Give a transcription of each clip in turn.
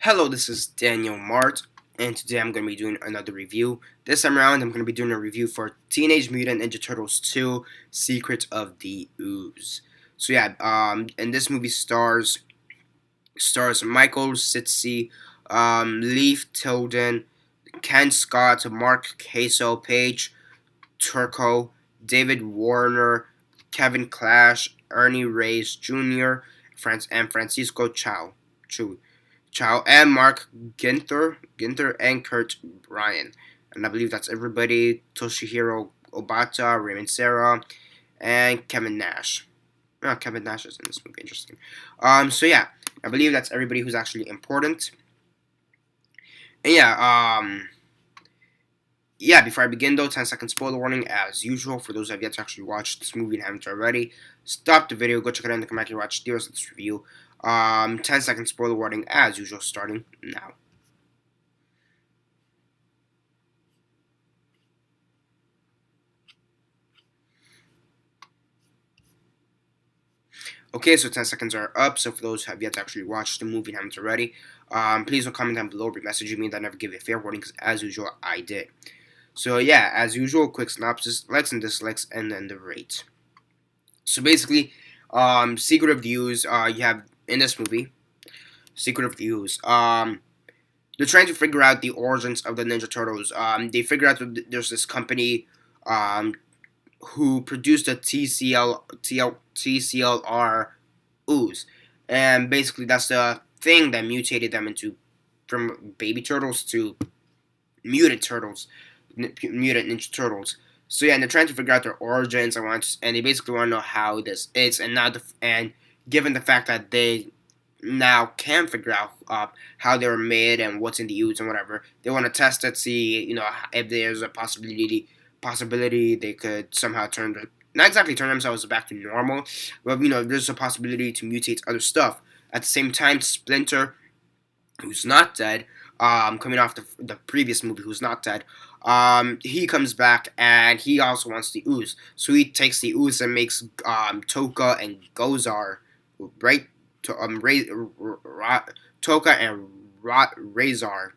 Hello, this is Daniel Mart, and today I'm going to be doing another review. This time around, I'm going to be doing a review for Teenage Mutant Ninja Turtles II: Secret of the Ooze. So yeah, and this movie stars Michael Sitzi, Leif Tilden, Ken Scott, Mark Queso, Paige Turco, David Warner, Kevin Clash, Ernie Reyes Jr., and Francisco Chow, and Mark Ginther, and Kurt Bryan. And I believe that's everybody. Toshihiro Obata, Raymond Serra, and Kevin Nash. Oh, Kevin Nash is in this movie. Interesting. So yeah, I believe that's everybody who's actually important. And yeah, before I begin though, 10-second spoiler warning as usual for those who have yet to actually watch this movie and haven't already. Stop the video, go check it out and come back and watch the rest of this review. 10-second spoiler warning as usual, starting now. Okay, so 10 seconds are up. So for those who have yet to actually watch the movie and haven't already, please don't comment down below or be messaging me. That never give a fair warning because as usual, I did. So yeah, as usual, quick synopsis, likes and dislikes, and then the rate. So basically, Secret of the Ooze, you have in this movie, Secret of the Ooze. They're trying to figure out the origins of the Ninja Turtles. They figure out that there's this company, um, who produced the TCLR Ooze, and basically that's the thing that mutated them into from baby turtles to mutant turtles, mutant Ninja Turtles. So yeah, and they're trying to figure out their origins. And they basically want to know how this is, and given the fact that they now can figure out how they were made and what's in the ooze and whatever, they want to test it, see if there's a possibility they could somehow not exactly turn themselves back to normal, but there's a possibility to mutate other stuff. At the same time, Splinter, who's not dead, coming off the previous movie, who's not dead, he comes back and he also wants the ooze. So he takes the ooze and makes Toka and Gozar, right? To, Toka and Razar.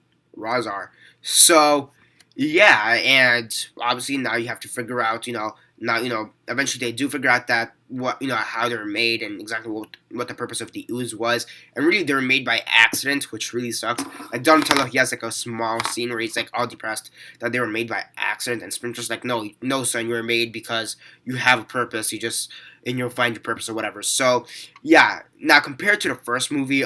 So yeah, and obviously now you have to figure out, now eventually they do figure out that how they're made and exactly what the purpose of the ooze was, and really they were made by accident, which really sucks. Like Donatello, he has like a small scene where he's like all depressed that they were made by accident, and Splinter's like, no, son, you were made because you have a purpose. And you'll find your purpose or whatever. So yeah, now compared to the first movie,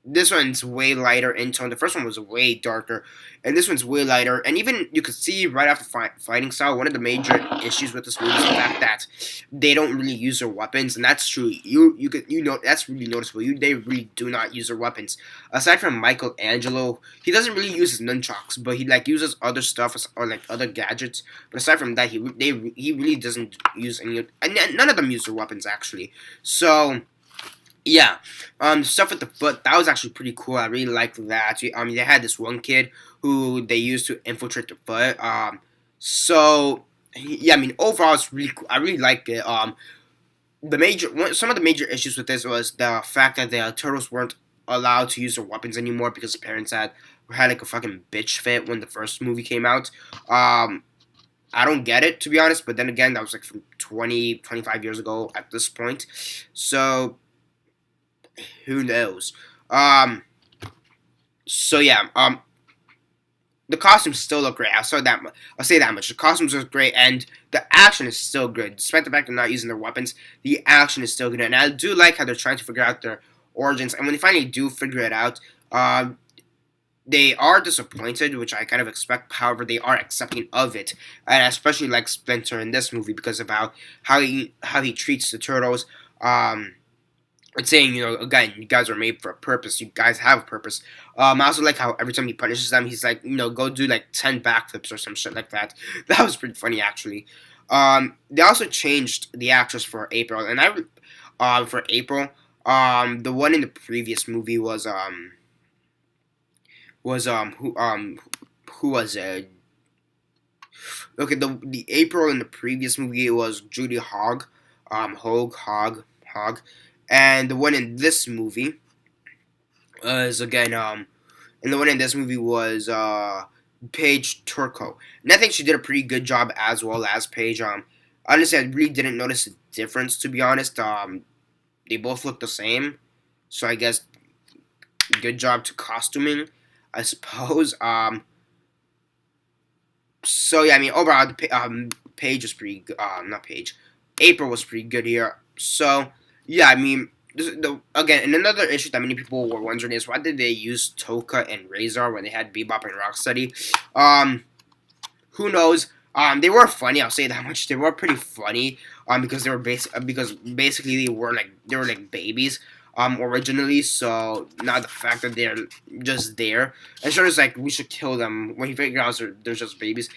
this one's way lighter in tone. The first one was way darker, and this one's way lighter. And even you could see right after fighting style, one of the major issues with this movie is the fact that they don't really use their weapons, and that's true. That's really noticeable. They really do not use their weapons. Aside from Michelangelo, he doesn't really use his nunchucks, but he like uses other stuff or like other gadgets. But aside from that, he really doesn't use any. And none of them use their weapons actually. So. Yeah, stuff with the foot, that was actually pretty cool. I really liked that. They had this one kid who they used to infiltrate the foot. So yeah, I mean, overall, it's really cool. I really liked it. Some of the major issues with this was the fact that the turtles weren't allowed to use their weapons anymore because parents had like a fucking bitch fit when the first movie came out. I don't get it, to be honest, but then again, that was like from 25 years ago at this point. So who knows? So yeah, the costumes still look great. I'll say that much. The costumes look great, and the action is still good. Despite the fact they're not using their weapons, the action is still good. And I do like how they're trying to figure out their origins. And when they finally do figure it out, they are disappointed, which I kind of expect. However, they are accepting of it, and especially like Splinter in this movie because of how he treats the turtles. It's saying, again, you guys are made for a purpose. You guys have a purpose. I also like how every time he punishes them, he's like, go do like 10 backflips or some shit like that. That was pretty funny, actually. They also changed the actress for April, and for April, the one in the previous movie who was it? Okay, the April in the previous movie was Judy Hogg, Hogg, and the one in this movie is again and the one in this movie was Paige Turco, and I think she did a pretty good job as well as Paige. Honestly, I really didn't notice a difference, to be honest. They both look the same, so I guess good job to costuming, I suppose. So yeah, I mean overall, Paige was pretty good. Not Paige, April was pretty good here. So yeah, I mean, again, and another issue that many people were wondering is why did they use Toka and Razor when they had Bebop and Rocksteady? Who knows? They were funny. I'll say that much. They were pretty funny. Because they were because basically they were like babies. Originally. So now the fact that they're just there, and sure, it's like we should kill them. When he figures out they're just babies,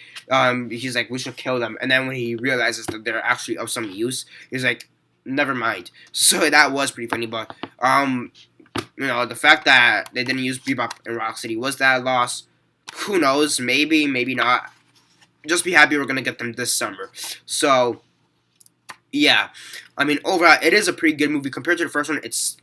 he's like we should kill them. And then when he realizes that they're actually of some use, he's like, never mind. So that was pretty funny. But the fact that they didn't use Bebop and Rocksteady, was that a loss? Who knows? Maybe, maybe not. Just be happy we're gonna get them this summer. So yeah, I mean overall it is a pretty good movie compared to the first one. It's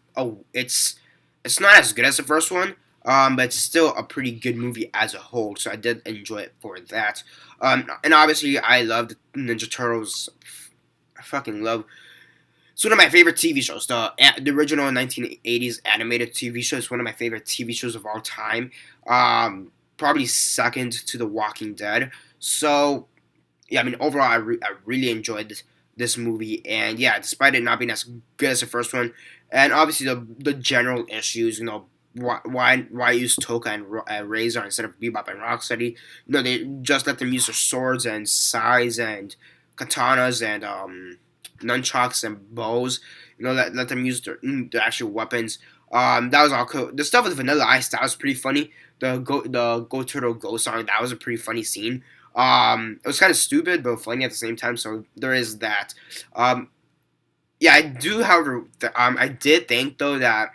not as good as the first one, but it's still a pretty good movie as a whole. So I did enjoy it for that. And obviously I loved Ninja Turtles. I fucking love. It's one of my favorite TV shows. The original 1980s animated TV show is one of my favorite TV shows of all time. Probably second to The Walking Dead. So yeah, I mean overall, I really enjoyed this movie, and yeah, despite it not being as good as the first one, and obviously the general issues, why use Toka and Razor instead of Bebop and Rocksteady? They just let them use their swords and sais and katanas and nunchucks and bows. Let them use their actual weapons. That was all cool. The stuff with Vanilla Ice, that was pretty funny. The Go Turtle Go song, that was a pretty funny scene. It was kind of stupid but funny at the same time. So there is that. Yeah, I do. However, I did think though that,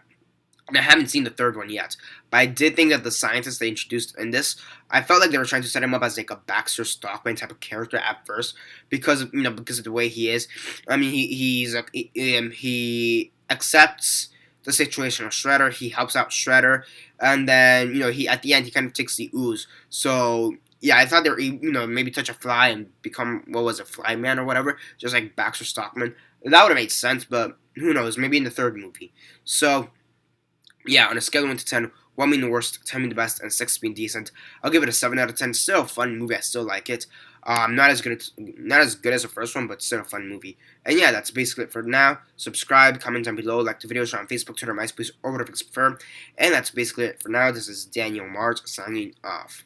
and I haven't seen the third one yet, but I did think that the scientist they introduced in this, I felt like they were trying to set him up as like a Baxter Stockman type of character at first, because of the way he is. I mean, he accepts the situation of Shredder. He helps out Shredder, and then he at the end he kind of takes the ooze. So yeah, I thought they were maybe touch a fly and become, what was it, Fly Man or whatever, just like Baxter Stockman. That would have made sense, but who knows? Maybe in the third movie. So yeah, on a scale of 1 to 10, 1 being the worst, 10 being the best, and 6 being decent, I'll give it a 7 out of 10. Still a fun movie. I still like it. Not as good as the first one, but still a fun movie. And yeah, that's basically it for now. Subscribe, comment down below, like the video, share on Facebook, Twitter, MySpace, or whatever you prefer. And that's basically it for now. This is Daniel Mart signing off.